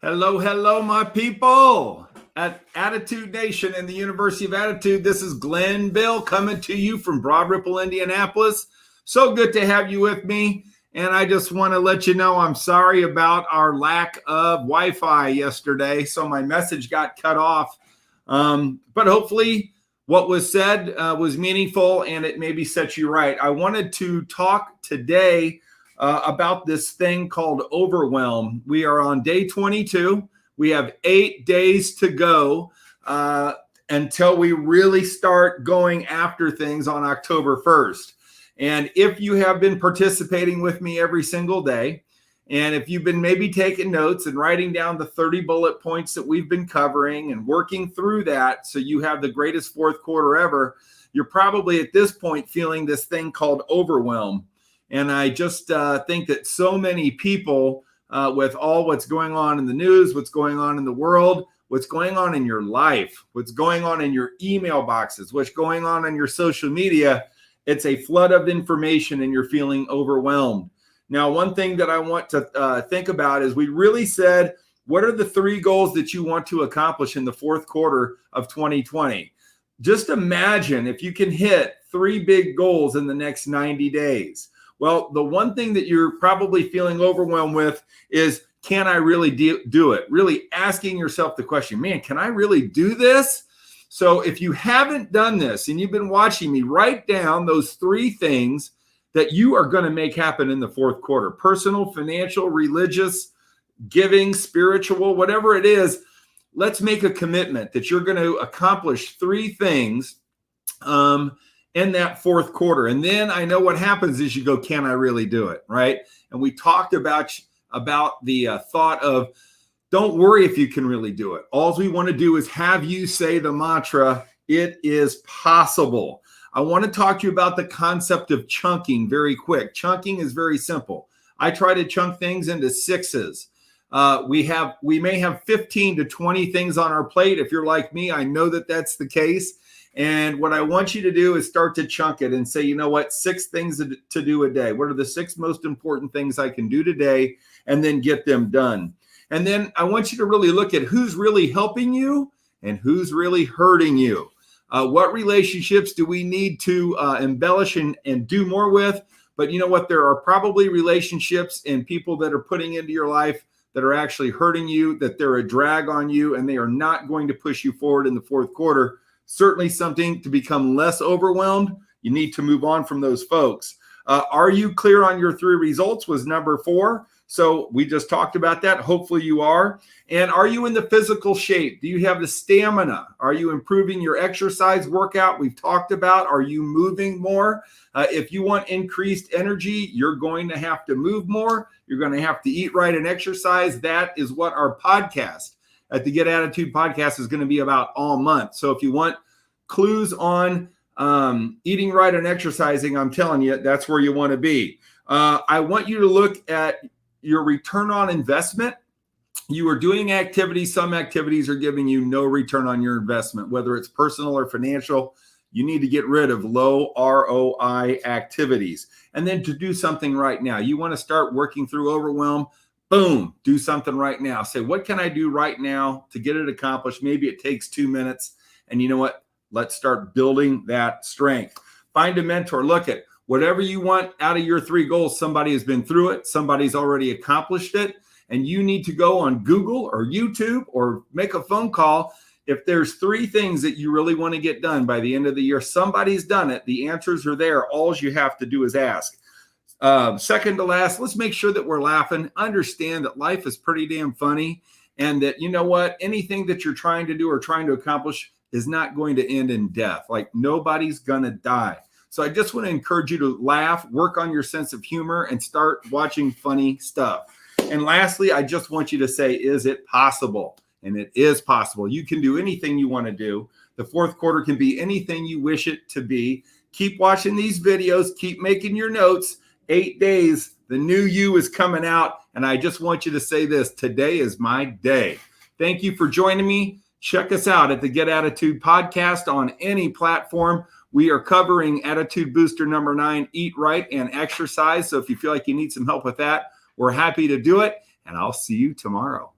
Hello, hello, my people at Attitude Nation and the University of Attitude. This is Glenn Bill coming to you from Broad Ripple, Indianapolis. So good to have you with me. And I just want to let you know I'm sorry about our lack of Wi-Fi yesterday. So my message got cut off. But hopefully what was said was meaningful and it maybe set you right. I wanted to talk today about this thing called Overwhelm. We are on day 22. We have 8 days to go until we really start going after things on October 1st. And if you have been participating with me every single day, and if you've been maybe taking notes and writing down the 30 bullet points that we've been covering and working through that so you have the greatest fourth quarter ever, you're probably at this point feeling this thing called overwhelm. And I just think that so many people, with all what's going on in the news, what's going on in the world, what's going on in your life, what's going on in your email boxes, what's going on in your social media, it's a flood of information and you're feeling overwhelmed. Now, one thing that I want to think about is we really said, what are the 3 goals that you want to accomplish in the fourth quarter of 2020? Just imagine if you can hit 3 big goals in the next 90 days. Well, the one thing that you're probably feeling overwhelmed with is, can I really do it? Really asking yourself the question, man, can I really do this? So if you haven't done this and you've been watching me, write down those 3 things that you are going to make happen in the fourth quarter: personal, financial, religious, giving, spiritual, whatever it is. Let's make a commitment that you're going to accomplish 3 things in that fourth quarter. And then I know what happens is you go, can I really do it? Right. And we talked about the thought of, don't worry if you can really do it. All we want to do is have you say the mantra, it is possible. I want to talk to you about the concept of chunking very quick. Chunking is very simple. I try to chunk things into 6s. We may have 15 to 20 things on our plate. If you're like me, I know that that's the case. And what I want you to do is start to chunk it and say, you know what, 6 things to do a day. What are the 6 most important things I can do today? And then get them done. And then I want you to really look at who's really helping you and who's really hurting you. What relationships do we need to embellish and do more with? But you know what? There are probably relationships and people that are putting into your life that are actually hurting you, that they're a drag on you, and they are not going to push you forward in the fourth quarter. Certainly something to become less overwhelmed. You need to move on from those folks. Are you clear on your 3 results was number 4. So we just talked about that. Hopefully you are. And are you in the physical shape? Do you have the stamina? Are you improving your exercise workout? We've talked about, are you moving more? If you want increased energy, you're going to have to move more. You're going to have to eat right and exercise. That is what our podcast at the Get Attitude podcast is going to be about all month. So if you want clues on eating right and exercising, I'm telling you, that's where you want to be. I want you to look at your return on investment. You are doing activities. Some activities are giving you no return on your investment, whether it's personal or financial. You need to get rid of low ROI activities. And then to do something right now. You want to start working through overwhelm. Boom, do something right now. Say, what can I do right now to get it accomplished? Maybe it takes 2 minutes. And you know what? Let's start building that strength. Find a mentor. Look at whatever you want out of your 3 goals. Somebody has been through it. Somebody's already accomplished it. And you need to go on Google or YouTube or make a phone call. If there's 3 things that you really want to get done by the end of the year, somebody's done it. The answers are there. All you have to do is ask. Second to last, let's make sure that we're laughing. Understand that life is pretty damn funny. And that, you know what, anything that you're trying to do or trying to accomplish is not going to end in death. Like, nobody's going to die. So I just want to encourage you to laugh, work on your sense of humor, and start watching funny stuff. And lastly, I just want you to say, is it possible? And it is possible. You can do anything you want to do. The fourth quarter can be anything you wish it to be. Keep watching these videos. Keep making your notes. 8 days, the new you is coming out. And I just want you to say this, today is my day. Thank you for joining me. Check us out at the Get Attitude podcast on any platform. We are covering Attitude Booster number 9, Eat Right and Exercise. So if you feel like you need some help with that, we're happy to do it. And I'll see you tomorrow.